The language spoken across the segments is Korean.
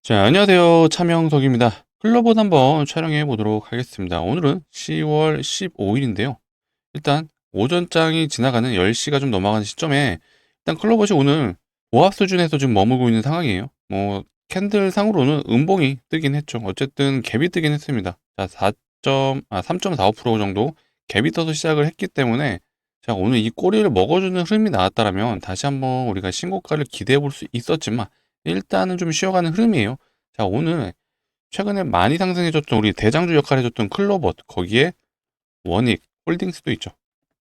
자, 안녕하세요. 차명석입니다. 클로봇 한번 촬영해 보도록 하겠습니다. 오늘은 10월 15일인데요. 일단 오전장이 지나가는 10시가 좀 넘어가는 시점에 일단 클로봇이 오늘 보합 수준에서 지금 머물고 있는 상황이에요. 캔들 상으로는 음봉이 뜨긴 했죠. 어쨌든 갭이 뜨긴 했습니다. 자, 3.45% 정도 갭이 떠서 시작을 했기 때문에 자, 오늘 이 꼬리를 먹어주는 흐름이 나왔다라면 다시 한번 우리가 신고가를 기대해 볼 수 있었지만 일단은 좀 쉬어가는 흐름이에요. 자, 오늘 최근에 많이 상승해줬던 우리 대장주 역할을 해줬던 클로봇, 거기에 원익 홀딩스도 있죠.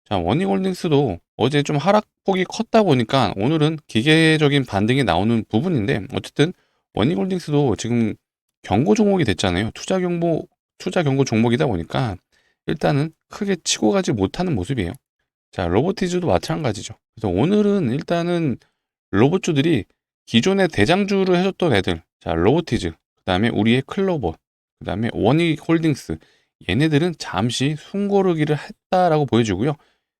자, 원익 홀딩스도 어제 좀 하락폭이 컸다 보니까 오늘은 기계적인 반등이 나오는 부분인데, 어쨌든 원익 홀딩스도 지금 경고 종목이 됐잖아요. 투자 경고 종목이다 보니까 일단은 크게 치고 가지 못하는 모습이에요. 자, 로보티즈도 마찬가지죠. 그래서 오늘은 일단은 로봇주들이 기존의 대장주를 해줬던 애들, 자, 로보티즈, 그 다음에 우리의 클로버, 그 다음에 원익 홀딩스, 얘네들은 잠시 숨고르기를 했다라고 보여주고요.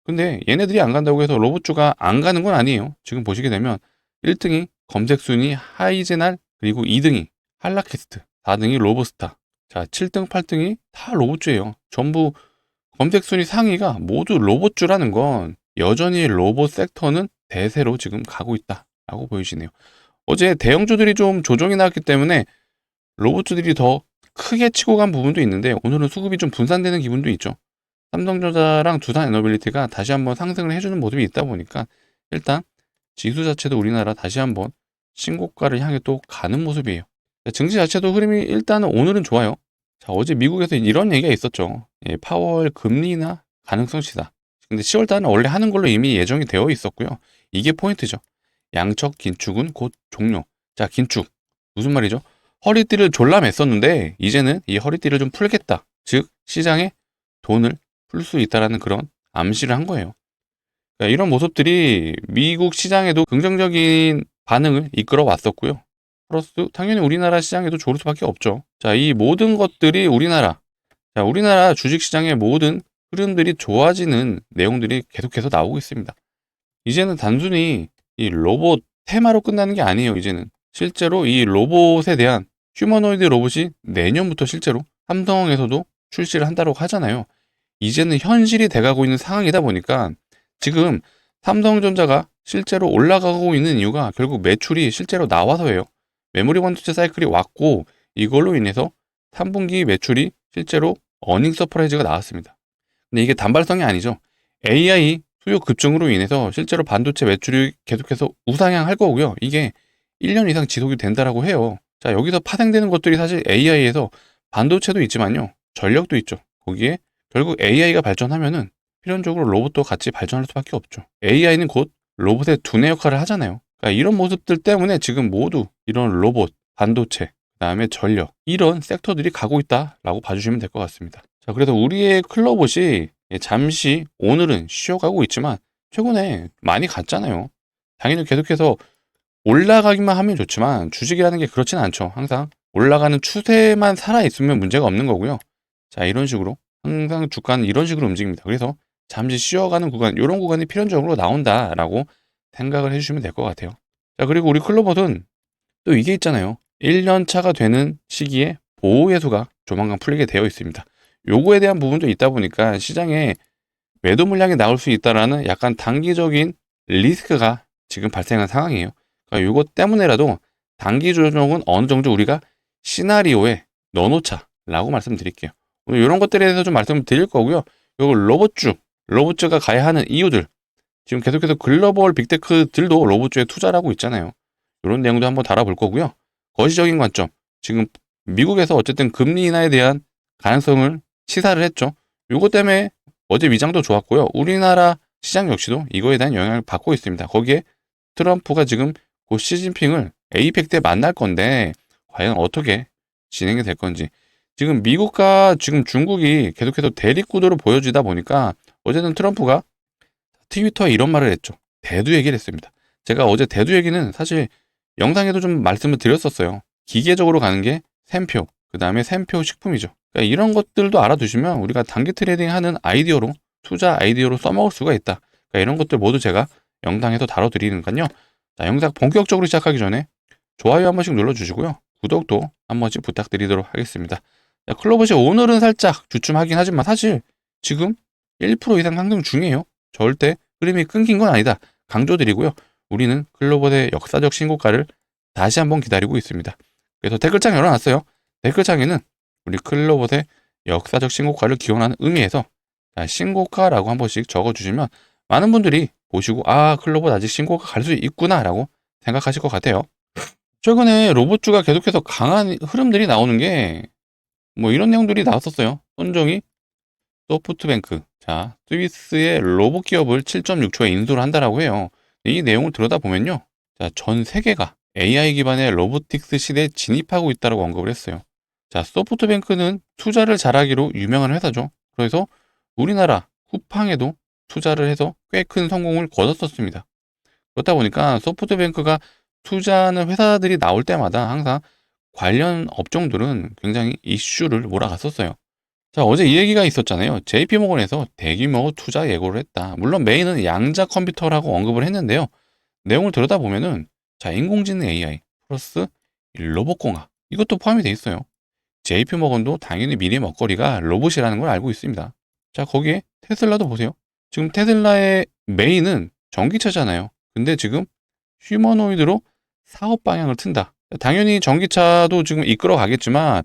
근데 얘네들이 안 간다고 해서 로봇주가 안 가는 건 아니에요. 지금 보시게 되면 1등이 검색순위 하이제날, 그리고 2등이 한라캐스트, 4등이 로보스타, 자, 7등, 8등이 다 로봇주예요. 전부 검색순위 상위가 모두 로봇주라는 건 여전히 로봇 섹터는 대세로 지금 가고 있다라고 보여지네요. 어제 대형주들이 좀 조정이 나왔기 때문에 로봇주들이 더 크게 치고 간 부분도 있는데 오늘은 수급이 좀 분산되는 기분도 있죠. 삼성전자랑 두산에너빌리티가 다시 한번 상승을 해주는 모습이 있다 보니까 일단 지수 자체도 우리나라 다시 한번 신고가를 향해 또 가는 모습이에요. 증시 자체도 흐름이 일단은 오늘은 좋아요. 자, 어제 미국에서 이런 얘기가 있었죠. 예, 파월 금리 인하 가능성 시다. 근데 10월 달은 원래 하는 걸로 이미 예정이 되어 있었고요. 이게 포인트죠. 양적 긴축은 곧 종료. 자, 긴축. 무슨 말이죠? 허리띠를 졸라 맸었는데 이제는 이 허리띠를 좀 풀겠다. 즉 시장에 돈을 풀 수 있다라는 그런 암시를 한 거예요. 그러니까 이런 모습들이 미국 시장에도 긍정적인 반응을 이끌어 왔었고요. 플러스 당연히 우리나라 시장에도 좋을 수밖에 없죠. 자, 이 모든 것들이 우리나라 주식 시장의 모든 흐름들이 좋아지는 내용들이 계속해서 나오고 있습니다. 이제는 단순히 이 로봇 테마로 끝나는 게 아니에요. 이제는 실제로 이 로봇에 대한 휴머노이드 로봇이 내년부터 실제로 삼성에서도 출시를 한다고 하잖아요. 이제는 현실이 돼가고 있는 상황이다 보니까 지금 삼성전자가 실제로 올라가고 있는 이유가 결국 매출이 실제로 나와서예요. 메모리 반도체 사이클이 왔고 이걸로 인해서 3분기 매출이 실제로 어닝 서프라이즈가 나왔습니다. 근데 이게 단발성이 아니죠. AI 수요 급증으로 인해서 실제로 반도체 매출이 계속해서 우상향할 거고요. 이게 1년 이상 지속이 된다라고 해요. 자, 여기서 파생되는 것들이 사실 AI에서 반도체도 있지만요. 전력도 있죠. 거기에 결국 AI가 발전하면은 필연적으로 로봇도 같이 발전할 수밖에 없죠. AI는 곧 로봇의 두뇌 역할을 하잖아요. 그러니까 이런 모습들 때문에 지금 모두 이런 로봇, 반도체, 그다음에 전력 이런 섹터들이 가고 있다라고 봐주시면 될 것 같습니다. 자, 그래서 우리의 클로봇이 잠시 오늘은 쉬어가고 있지만 최근에 많이 갔잖아요. 당연히 계속해서 올라가기만 하면 좋지만 주식이라는 게 그렇진 않죠. 항상 올라가는 추세만 살아있으면 문제가 없는 거고요. 자, 이런 식으로 항상 주가는 이런 식으로 움직입니다. 그래서 잠시 쉬어가는 구간, 이런 구간이 필연적으로 나온다라고 생각을 해주시면 될 것 같아요. 자, 그리고 우리 클로봇은 또 이게 있잖아요. 1년 차가 되는 시기에 보호 예수가 조만간 풀리게 되어 있습니다. 요거에 대한 부분도 있다 보니까 시장에 매도 물량이 나올 수 있다라는 약간 단기적인 리스크가 지금 발생한 상황이에요. 그러니까 요것 때문에라도 단기 조정은 어느 정도 우리가 시나리오에 넣어놓자라고 말씀드릴게요. 오늘 이런 것들에 대해서 좀 말씀을 드릴 거고요. 요거 로봇주가 가야 하는 이유들, 지금 계속해서 글로벌 빅테크들도 로봇주에 투자를 하고 있잖아요. 이런 내용도 한번 다뤄볼 거고요. 거시적인 관점, 지금 미국에서 어쨌든 금리 인하에 대한 가능성을 시사를 했죠. 요것 때문에 어제 위장도 좋았고요. 우리나라 시장 역시도 이거에 대한 영향을 받고 있습니다. 거기에 트럼프가 지금 곧 시진핑을 에이펙 때 만날 건데 과연 어떻게 진행이 될 건지, 지금 미국과 지금 중국이 계속해서 대립 구도로 보여지다 보니까 어제는 트럼프가 트위터에 이런 말을 했죠. 대두 얘기를 했습니다. 제가 어제 대두 얘기는 사실 영상에도 좀 말씀을 드렸었어요. 기계적으로 가는 게 샘표, 그 다음에 샘표 식품이죠. 그러니까 이런 것들도 알아두시면 우리가 단기 트레이딩 하는 아이디어로, 투자 아이디어로 써먹을 수가 있다. 그러니까 이런 것들 모두 제가 영상에서 다뤄드리는 거요. 자, 영상 본격적으로 시작하기 전에 좋아요 한 번씩 눌러주시고요. 구독도 한 번씩 부탁드리도록 하겠습니다. 자, 클로봇이 오늘은 살짝 주춤하긴 하지만 사실 지금 1% 이상 상승 중이에요. 절대 흐름이 끊긴 건 아니다. 강조드리고요. 우리는 클로봇의 역사적 신고가를 다시 한번 기다리고 있습니다. 그래서 댓글창 열어놨어요. 댓글창에는 우리 클로봇의 역사적 신고가를 기원하는 의미에서 신고가라고 한 번씩 적어주시면 많은 분들이 보시고 클로봇 아직 신고가 갈 수 있구나 라고 생각하실 것 같아요. 최근에 로봇주가 계속해서 강한 흐름들이 나오는 게 뭐 이런 내용들이 나왔었어요. 손정이 소프트뱅크, 자 스위스의 로봇 기업을 7.6초에 인수를 한다라고 해요. 이 내용을 들여다보면요, 자, 전 세계가 AI 기반의 로보틱스 시대에 진입하고 있다고 언급을 했어요. 자, 소프트뱅크는 투자를 잘하기로 유명한 회사죠. 그래서 우리나라 쿠팡에도 투자를 해서 꽤 큰 성공을 거뒀었습니다. 그렇다 보니까 소프트뱅크가 투자하는 회사들이 나올 때마다 항상 관련 업종들은 굉장히 이슈를 몰아갔었어요. 자, 어제 이 얘기가 있었잖아요. JP모건에서 대규모 투자 예고를 했다. 물론 메인은 양자 컴퓨터라고 언급을 했는데요. 내용을 들여다보면은, 자, 인공지능 AI 플러스 로봇공학, 이것도 포함이 돼 있어요. JP모건도 당연히 미래 먹거리가 로봇이라는 걸 알고 있습니다. 자, 거기에 테슬라도 보세요. 지금 테슬라의 메인은 전기차잖아요. 근데 지금 휴머노이드로 사업 방향을 튼다. 당연히 전기차도 지금 이끌어 가겠지만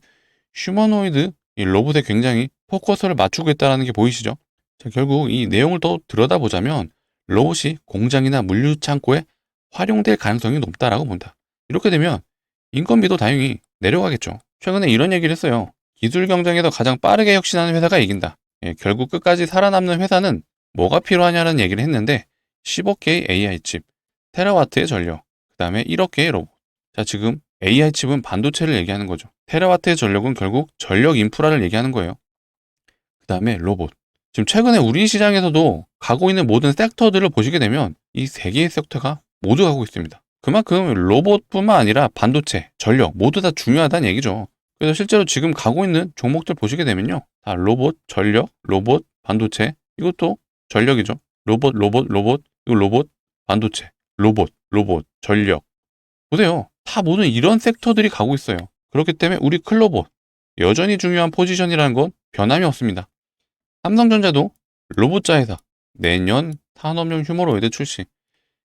휴머노이드 이 로봇에 굉장히 포커스를 맞추고 있다는 게 보이시죠? 자, 결국 이 내용을 더 들여다보자면 로봇이 공장이나 물류 창고에 활용될 가능성이 높다라고 본다. 이렇게 되면 인건비도 당연히 내려가겠죠. 최근에 이런 얘기를 했어요. 기술 경쟁에서 가장 빠르게 혁신하는 회사가 이긴다. 결국 끝까지 살아남는 회사는 뭐가 필요하냐는 얘기를 했는데 10억 개의 AI 칩, 테라와트의 전력, 그 다음에 1억 개의 로봇. 자, 지금 AI 칩은 반도체를 얘기하는 거죠. 테라와트의 전력은 결국 전력 인프라를 얘기하는 거예요. 그 다음에 로봇. 지금 최근에 우리 시장에서도 가고 있는 모든 섹터들을 보시게 되면 이 세 개의 섹터가 모두 가고 있습니다. 그만큼 로봇뿐만 아니라 반도체, 전력 모두 다 중요하다는 얘기죠. 그래서 실제로 지금 가고 있는 종목들 보시게 되면요, 다 로봇, 전력, 로봇, 반도체, 이것도 전력이죠. 로봇, 로봇, 로봇, 이거 로봇, 반도체, 로봇, 로봇, 전력. 보세요. 다 모든 이런 섹터들이 가고 있어요. 그렇기 때문에 우리 클로봇, 여전히 중요한 포지션이라는 건 변함이 없습니다. 삼성전자도 로봇자 회사, 내년 산업용 휴머노이드 출시.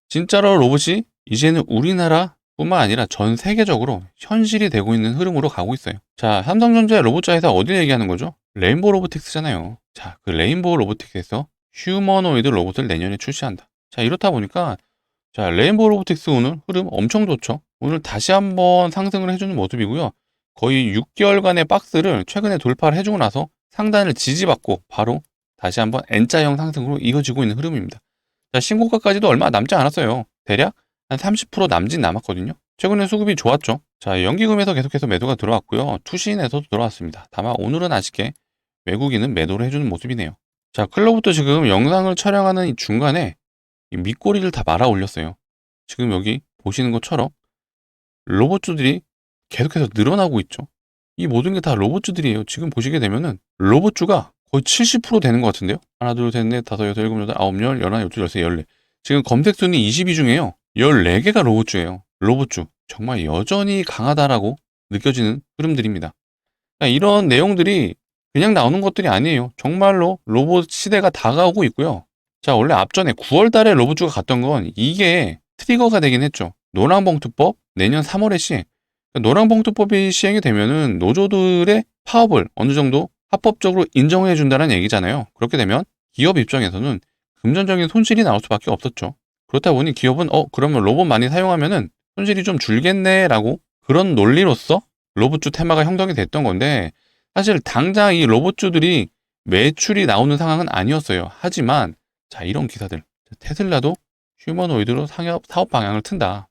진짜로 로봇이 이제는 우리나라뿐만 아니라 전 세계적으로 현실이 되고 있는 흐름으로 가고 있어요. 자, 삼성전자의 로봇자 회사 어디를 얘기하는 거죠? 레인보우 로보틱스잖아요. 자, 그 레인보우 로보틱스에서 휴머노이드 로봇을 내년에 출시한다. 자, 이렇다 보니까 자, 레인보우 로보틱스 오늘 흐름 엄청 좋죠. 오늘 다시 한번 상승을 해주는 모습이고요. 거의 6개월간의 박스를 최근에 돌파를 해주고 나서 상단을 지지받고 바로 다시 한번 N자형 상승으로 이어지고 있는 흐름입니다. 자, 신고가까지도 얼마 남지 않았어요. 대략 한 30% 남짓 남았거든요. 최근에 수급이 좋았죠. 자, 연기금에서 계속해서 매도가 들어왔고요. 투신에서도 들어왔습니다. 다만 오늘은 아쉽게 외국인은 매도를 해주는 모습이네요. 자, 클로부터 지금 영상을 촬영하는 이 중간에 이 밑꼬리를 다 말아 올렸어요. 지금 여기 보시는 것처럼 로봇주들이 계속해서 늘어나고 있죠. 이 모든 게 다 로봇주들이에요. 지금 보시게 되면은 로봇주가 거의 70% 되는 것 같은데요. 하나, 둘, 셋, 넷, 다섯, 여섯, 일곱, 여덟, 아홉, 열, 열하나, 열둘, 열세, 열네. 지금 검색 순위 22 중에요. 14개가 로봇주예요. 로봇주. 정말 여전히 강하다라고 느껴지는 흐름들입니다. 그러니까 이런 내용들이 그냥 나오는 것들이 아니에요. 정말로 로봇 시대가 다가오고 있고요. 자, 원래 앞전에 9월 달에 로봇주가 갔던 건 이게 트리거가 되긴 했죠. 노랑봉투법 내년 3월에 시행. 노랑봉투법이 시행이 되면은 노조들의 파업을 어느 정도 합법적으로 인정해 준다는 얘기잖아요. 그렇게 되면 기업 입장에서는 금전적인 손실이 나올 수밖에 없었죠. 그렇다 보니 기업은 그러면 로봇 많이 사용하면은 손실이 좀 줄겠네라고 그런 논리로서 로봇주 테마가 형성이 됐던 건데 사실 당장 이 로봇주들이 매출이 나오는 상황은 아니었어요. 하지만 자, 이런 기사들. 테슬라도 휴머노이드로 사업 방향을 튼다.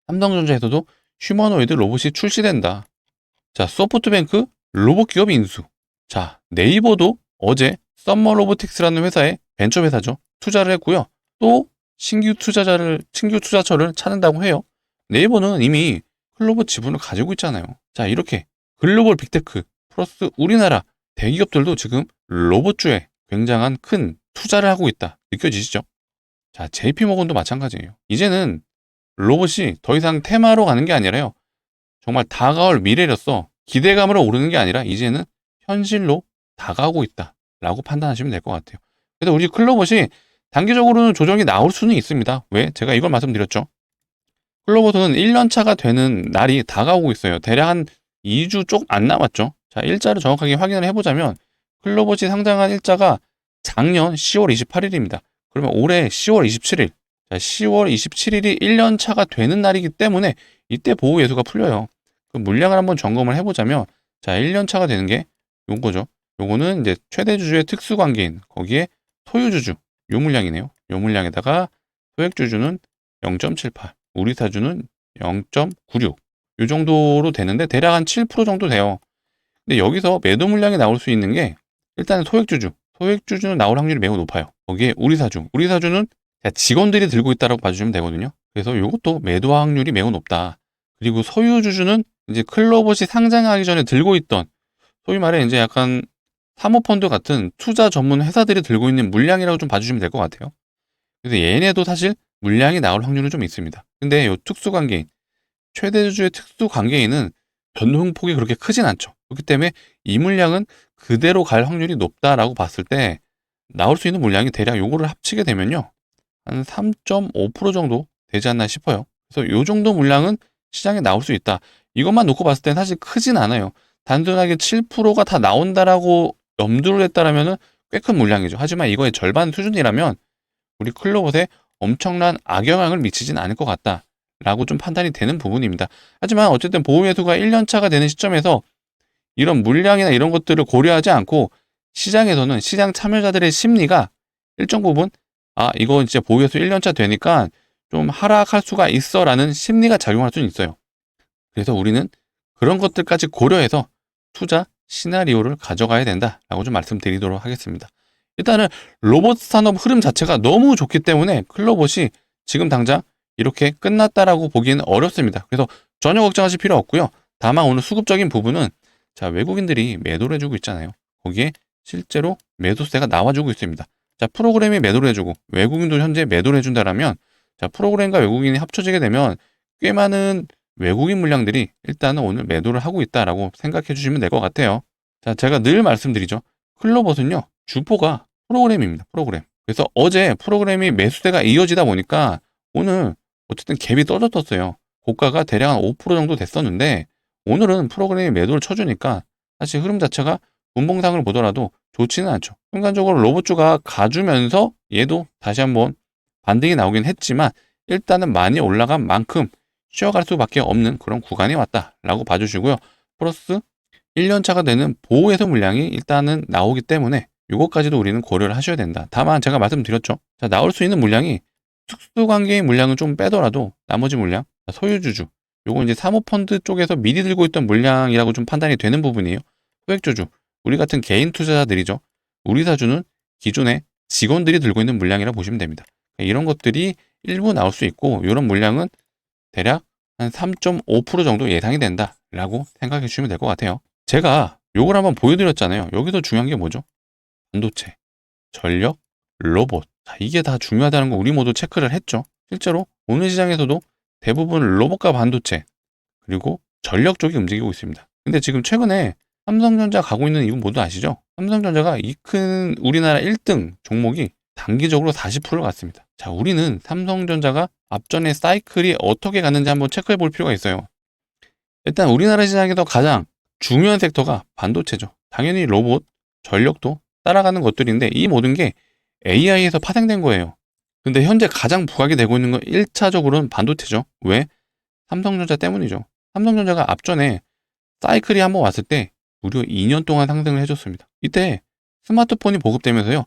삼성전자에서도 휴머노이드 로봇이 출시된다. 자, 소프트뱅크 로봇 기업 인수. 자, 네이버도 어제 썸머 로보틱스라는 회사에 벤처 회사죠. 투자를 했고요. 또 신규 투자처를 찾는다고 해요. 네이버는 이미 클로봇 지분을 가지고 있잖아요. 자, 이렇게 글로벌 빅테크 플러스 우리나라 대기업들도 지금 로봇주에 굉장한 큰 투자를 하고 있다. 느껴지시죠? 자, JP모건도 마찬가지예요. 이제는 로봇이 더 이상 테마로 가는 게 아니라요. 정말 다가올 미래로서 기대감으로 오르는 게 아니라 이제는 현실로 다가오고 있다라고 판단하시면 될 것 같아요. 그래서 우리 클로봇이 단기적으로는 조정이 나올 수는 있습니다. 왜? 제가 이걸 말씀드렸죠. 클로봇은 1년 차가 되는 날이 다가오고 있어요. 대략 한 2주 쪽 안 남았죠. 자, 일자를 정확하게 확인을 해보자면 클로봇이 상장한 일자가 작년 10월 28일입니다. 그러면 올해 10월 27일. 자, 10월 27일이 1년 차가 되는 날이기 때문에 이때 보호 예수가 풀려요. 그 물량을 한번 점검을 해보자면, 자, 1년 차가 되는 게 요거죠. 요거는 이제 최대 주주의 특수 관계인 거기에 소유 주주 요 물량이네요. 요 물량에다가 소액 주주는 0.78, 우리 사주는 0.96. 요 정도로 되는데 대략 한 7% 정도 돼요. 근데 여기서 매도 물량이 나올 수 있는 게 일단 소액 주주는 나올 확률이 매우 높아요. 거기에 우리 사주는 직원들이 들고 있다라고 봐주시면 되거든요. 그래서 이것도 매도 확률이 매우 높다. 그리고 소유 주주는 이제 클로봇이 상장하기 전에 들고 있던, 소위 말해 이제 약간 사모펀드 같은 투자 전문 회사들이 들고 있는 물량이라고 좀 봐주시면 될 것 같아요. 그래서 얘네도 사실 물량이 나올 확률은 좀 있습니다. 근데 이 특수관계인, 최대 주주의 특수관계인은 변동폭이 그렇게 크진 않죠. 그렇기 때문에 이 물량은 그대로 갈 확률이 높다라고 봤을 때 나올 수 있는 물량이 대략 요거를 합치게 되면요, 한 3.5% 정도 되지 않나 싶어요. 그래서 요 정도 물량은 시장에 나올 수 있다. 이것만 놓고 봤을 땐 사실 크진 않아요. 단순하게 7%가 다 나온다라고 염두를 했다라면 꽤 큰 물량이죠. 하지만 이거의 절반 수준이라면 우리 클로봇에 엄청난 악영향을 미치진 않을 것 같다라고 좀 판단이 되는 부분입니다. 하지만 어쨌든 보호매수가 1년 차가 되는 시점에서 이런 물량이나 이런 것들을 고려하지 않고 시장에서는 시장 참여자들의 심리가 일정 부분, 아, 이거 진짜 보호매수 1년 차 되니까 좀 하락할 수가 있어 라는 심리가 작용할 수는 있어요. 그래서 우리는 그런 것들까지 고려해서 투자 시나리오를 가져가야 된다라고 좀 말씀드리도록 하겠습니다. 일단은 로봇 산업 흐름 자체가 너무 좋기 때문에 클로봇이 지금 당장 이렇게 끝났다라고 보기는 어렵습니다. 그래서 전혀 걱정하실 필요 없고요. 다만 오늘 수급적인 부분은, 자, 외국인들이 매도를 해주고 있잖아요. 거기에 실제로 매도세가 나와주고 있습니다. 자, 프로그램이 매도를 해주고 외국인도 현재 매도를 해준다라면, 자, 프로그램과 외국인이 합쳐지게 되면 꽤 많은 외국인 물량들이 일단은 오늘 매도를 하고 있다라고 생각해 주시면 될 것 같아요. 자, 제가 늘 말씀드리죠. 클로봇은요, 주포가 프로그램입니다. 프로그램. 그래서 어제 프로그램이 매수세가 이어지다 보니까 오늘 어쨌든 갭이 떨어졌어요. 고가가 대략 한 5% 정도 됐었는데 오늘은 프로그램이 매도를 쳐주니까 사실 흐름 자체가 분봉상을 보더라도 좋지는 않죠. 순간적으로 로봇주가 가주면서 얘도 다시 한번 반등이 나오긴 했지만 일단은 많이 올라간 만큼 쉬어갈 수밖에 없는 그런 구간이 왔다라고 봐주시고요. 플러스 1년 차가 되는 보호해소 물량이 일단은 나오기 때문에 이것까지도 우리는 고려를 하셔야 된다. 다만 제가 말씀드렸죠. 자, 나올 수 있는 물량이 특수관계의 물량은 좀 빼더라도 나머지 물량, 소유주주, 요거 이제 사모펀드 쪽에서 미리 들고 있던 물량이라고 좀 판단이 되는 부분이에요. 소액주주, 우리 같은 개인 투자자들이죠. 우리 사주는 기존에 직원들이 들고 있는 물량이라고 보시면 됩니다. 이런 것들이 일부 나올 수 있고 이런 물량은 대략 한 3.5% 정도 예상이 된다라고 생각해 주시면 될 것 같아요. 제가 요걸 한번 보여드렸잖아요. 여기서 중요한 게 뭐죠? 반도체, 전력, 로봇. 자, 이게 다 중요하다는 거 우리 모두 체크를 했죠. 실제로 오늘 시장에서도 대부분 로봇과 반도체 그리고 전력 쪽이 움직이고 있습니다. 근데 지금 최근에 삼성전자 가고 있는 이건 모두 아시죠? 삼성전자가 이 큰 우리나라 1등 종목이 단기적으로 40%를 갔습니다. 자, 우리는 삼성전자가 앞전에 사이클이 어떻게 갔는지 한번 체크해 볼 필요가 있어요. 일단 우리나라 시장에서 가장 중요한 섹터가 반도체죠. 당연히 로봇, 전력도 따라가는 것들인데 이 모든 게 AI에서 파생된 거예요. 근데 현재 가장 부각이 되고 있는 건 1차적으로는 반도체죠. 왜? 삼성전자 때문이죠. 삼성전자가 앞전에 사이클이 한번 왔을 때 무려 2년 동안 상승을 해줬습니다. 이때 스마트폰이 보급되면서요,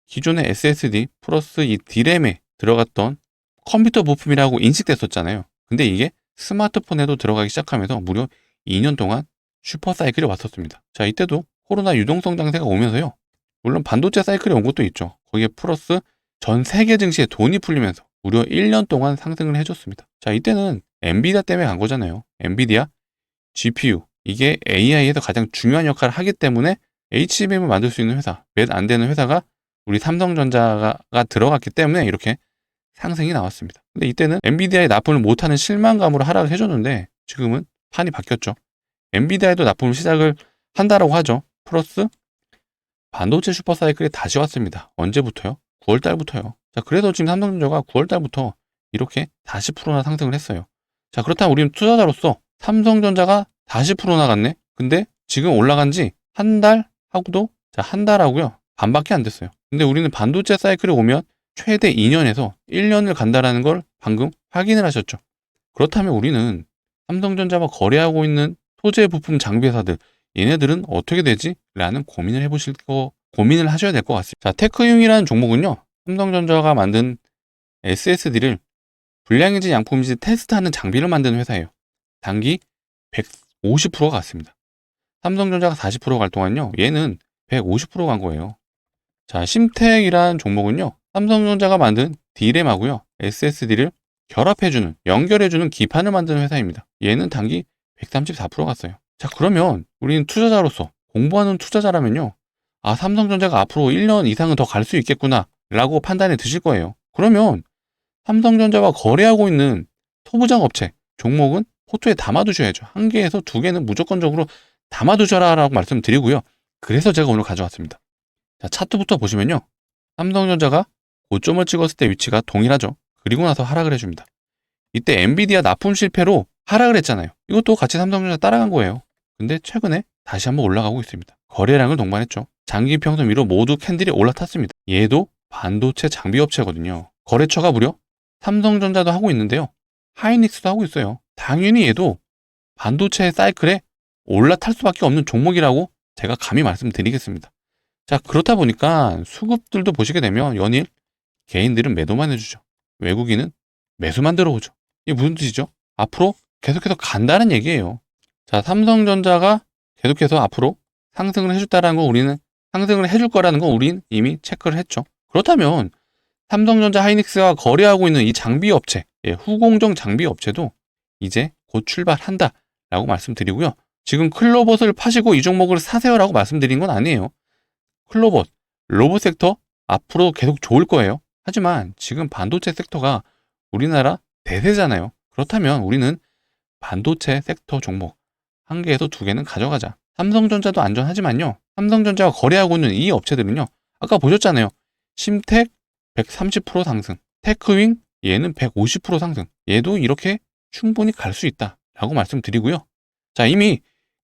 기존의 SSD 플러스 이 D램에 들어갔던 컴퓨터 부품이라고 인식됐었잖아요. 근데 이게 스마트폰에도 들어가기 시작하면서 무려 2년 동안 슈퍼 사이클이 왔었습니다. 자, 이때도 코로나 유동성 장세가 오면서요, 물론 반도체 사이클이 온 것도 있죠. 거기에 플러스 전 세계 증시에 돈이 풀리면서 무려 1년 동안 상승을 해줬습니다. 자, 이때는 엔비디아 때문에 간 거잖아요. 엔비디아, GPU, 이게 AI에서 가장 중요한 역할을 하기 때문에 HBM을 만들 수 있는 회사, 몇 안 되는 회사가 우리 삼성전자가 들어갔기 때문에 이렇게 상승이 나왔습니다. 근데 이때는 엔비디아에 납품을 못하는 실망감으로 하락을 해줬는데 지금은 판이 바뀌었죠. 엔비디아에도 납품 시작을 한다라고 하죠. 플러스 반도체 슈퍼사이클이 다시 왔습니다. 언제부터요? 9월 달부터요. 자, 그래서 지금 삼성전자가 9월 달부터 이렇게 다시 프로나 상승을 했어요. 자, 그렇다면 우리는 투자자로서 삼성전자가 다시 프로 나갔네? 근데 지금 올라간 지 한 달 하고도, 자, 한 달하고요. 반밖에 안 됐어요. 근데 우리는 반도체 사이클이 오면 최대 2년에서 1년을 간다라는 걸 방금 확인을 하셨죠. 그렇다면 우리는 삼성전자와 거래하고 있는 소재 부품 장비 회사들, 얘네들은 어떻게 되지? 라는 고민을 하셔야 될 것 같습니다. 자, 테크융이라는 종목은요, 삼성전자가 만든 SSD를 불량인지 양품인지 테스트하는 장비를 만드는 회사예요. 단기 150%가 갔습니다. 삼성전자가 40% 갈 동안요, 얘는 150% 간 거예요. 자, 심텍이라는 종목은요, 삼성전자가 만든 D램하고요, SSD를 결합해주는, 연결해주는 기판을 만드는 회사입니다. 얘는 단기 134% 갔어요. 자, 그러면 우리는 투자자로서, 공부하는 투자자라면요, 아, 삼성전자가 앞으로 1년 이상은 더 갈 수 있겠구나 라고 판단이 드실 거예요. 그러면 삼성전자와 거래하고 있는 소부장 업체 종목은 포트에 담아두셔야죠. 1개에서 2개는 무조건적으로 담아두셔라 라고 말씀드리고요. 그래서 제가 오늘 가져왔습니다. 자, 차트부터 보시면요, 삼성전자가 고점을 찍었을 때 위치가 동일하죠. 그리고 나서 하락을 해줍니다. 이때 엔비디아 납품 실패로 하락을 했잖아요. 이것도 같이 삼성전자 따라간 거예요. 근데 최근에 다시 한번 올라가고 있습니다. 거래량을 동반했죠. 장기 평선 위로 모두 캔들이 올라탔습니다. 얘도 반도체 장비 업체거든요. 거래처가 무려 삼성전자도 하고 있는데요, 하이닉스도 하고 있어요. 당연히 얘도 반도체 사이클에 올라탈 수밖에 없는 종목이라고 제가 감히 말씀드리겠습니다. 자, 그렇다 보니까 수급들도 보시게 되면 연일 개인들은 매도만 해주죠. 외국인은 매수만 들어오죠. 이게 무슨 뜻이죠? 앞으로 계속해서 간다는 얘기예요. 자, 삼성전자가 계속해서 앞으로 상승을 해줬다라는 거, 우리는 상승을 해줄 거라는 거 우린 이미 체크를 했죠. 그렇다면 삼성전자 하이닉스가 거래하고 있는 이 장비 업체, 후공정 장비 업체도 이제 곧 출발한다 라고 말씀드리고요. 지금 클로봇을 파시고 이 종목을 사세요라고 말씀드린 건 아니에요. 클로봇, 로봇 섹터 앞으로 계속 좋을 거예요. 하지만 지금 반도체 섹터가 우리나라 대세잖아요. 그렇다면 우리는 반도체 섹터 종목 1개에서 2개는 가져가자. 삼성전자도 안전하지만요, 삼성전자가 거래하고 있는 이 업체들은요, 아까 보셨잖아요. 심텍 130% 상승, 테크윙 얘는 150% 상승. 얘도 이렇게 충분히 갈 수 있다 라고 말씀드리고요. 자, 이미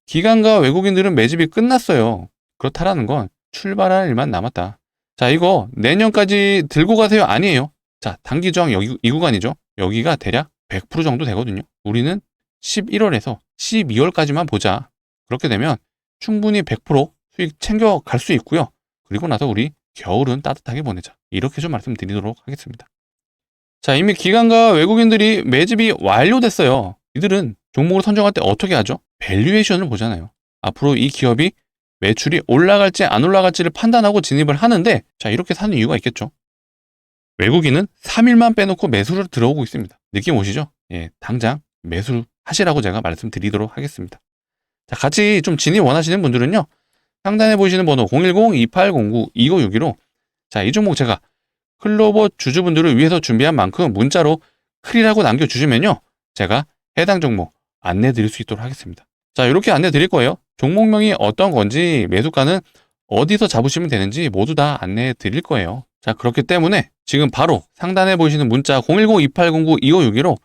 기관과 외국인들은 매집이 끝났어요. 그렇다라는 건 출발할 일만 남았다. 자, 이거 내년까지 들고 가세요? 아니에요. 자, 단기 저항 여기, 이 구간이죠. 여기가 대략 100% 정도 되거든요. 우리는 11월에서 12월까지만 보자. 그렇게 되면 충분히 100% 수익 챙겨갈 수 있고요. 그리고 나서 우리 겨울은 따뜻하게 보내자. 이렇게 좀 말씀드리도록 하겠습니다. 자, 이미 기관과 외국인들이 매집이 완료됐어요. 이들은 종목을 선정할 때 어떻게 하죠? 밸류에이션을 보잖아요. 앞으로 이 기업이 매출이 올라갈지 안 올라갈지를 판단하고 진입을 하는데, 자, 이렇게 사는 이유가 있겠죠. 외국인은 3일만 빼놓고 매수를 들어오고 있습니다. 느낌 오시죠? 예, 당장 매수하시라고 제가 말씀드리도록 하겠습니다. 자, 같이 좀 진입 원하시는 분들은요, 상단에 보이시는 번호 010-2809-2561로, 자, 이 종목 제가 클로봇 주주분들을 위해서 준비한 만큼 문자로 클이라고 남겨주시면요, 제가 해당 종목 안내 드릴 수 있도록 하겠습니다. 자, 이렇게 안내 드릴 거예요. 종목명이 어떤 건지, 매수가는 어디서 잡으시면 되는지 모두 다 안내 드릴 거예요. 자, 그렇기 때문에 지금 바로 상단에 보이시는 문자 010-2809-2561로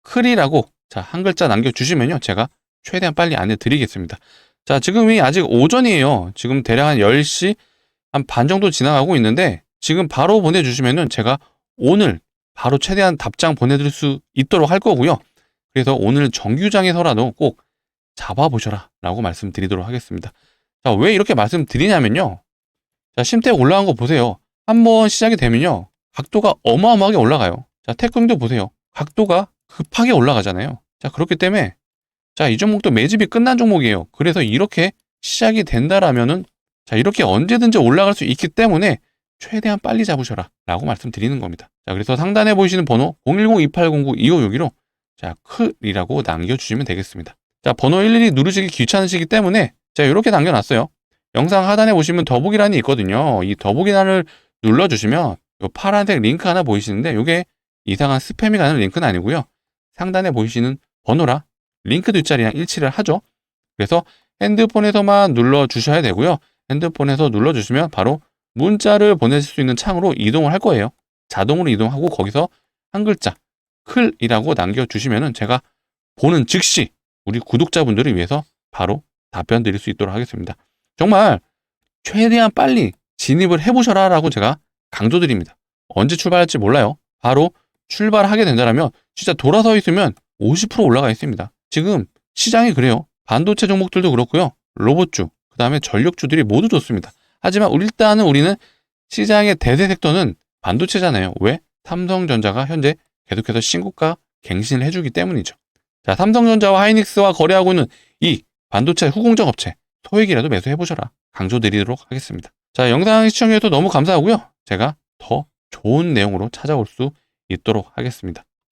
클이라고, 자, 한 글자 남겨주시면요, 제가 최대한 빨리 안내 드리겠습니다. 자, 지금이 아직 오전이에요. 지금 대략 한 10시 한 반 정도 지나가고 있는데, 지금 바로 보내주시면은 제가 오늘 바로 최대한 답장 보내드릴 수 있도록 할 거고요. 그래서 오늘 정규장에서라도 꼭 잡아보셔라 라고 말씀드리도록 하겠습니다. 자, 왜 이렇게 말씀드리냐면요, 자, 심택 올라간 거 보세요. 한번 시작이 되면요, 각도가 어마어마하게 올라가요. 자, 테크도 보세요. 각도가 급하게 올라가잖아요. 자, 그렇기 때문에, 자, 이 종목도 매집이 끝난 종목이에요. 그래서 이렇게 시작이 된다라면은, 자, 이렇게 언제든지 올라갈 수 있기 때문에 최대한 빨리 잡으셔라 라고 말씀드리는 겁니다. 자, 그래서 상단에 보이시는 번호 010-2809-2561로, 자, 클이라고 남겨주시면 되겠습니다. 자, 번호 일일이 누르시기 귀찮으시기 때문에 제가 이렇게 남겨놨어요. 영상 하단에 보시면 더보기란이 있거든요. 이 더보기란을 눌러주시면 이 파란색 링크 하나 보이시는데, 이게 이상한 스팸이 가는 링크는 아니고요, 상단에 보이시는 번호라 링크 뒷자리랑 일치를 하죠. 그래서 핸드폰에서만 눌러주셔야 되고요. 핸드폰에서 눌러주시면 바로 문자를 보내실 수 있는 창으로 이동을 할 거예요. 자동으로 이동하고 거기서 한 글자 클이라고 남겨주시면은 제가 보는 즉시 우리 구독자분들을 위해서 바로 답변 드릴 수 있도록 하겠습니다. 정말 최대한 빨리 진입을 해보셔라 라고 제가 강조드립니다. 언제 출발할지 몰라요. 바로 출발하게 된다면 진짜 돌아서 있으면 50% 올라가 있습니다. 지금 시장이 그래요. 반도체 종목들도 그렇고요. 로봇주, 그 다음에 전력주들이 모두 좋습니다. 하지만 일단은 우리는 시장의 대세 섹터는 반도체잖아요. 왜? 삼성전자가 현재 계속해서 신고가 갱신을 해주기 때문이죠. 자, 삼성전자와 하이닉스와 거래하고 있는 이 반도체 후공정 업체 소액이라도 매수해보셔라 강조드리도록 하겠습니다. 자, 영상 시청해주셔서 너무 감사하고요. 제가 더 좋은 내용으로 찾아올 수 있도록 하겠습니다.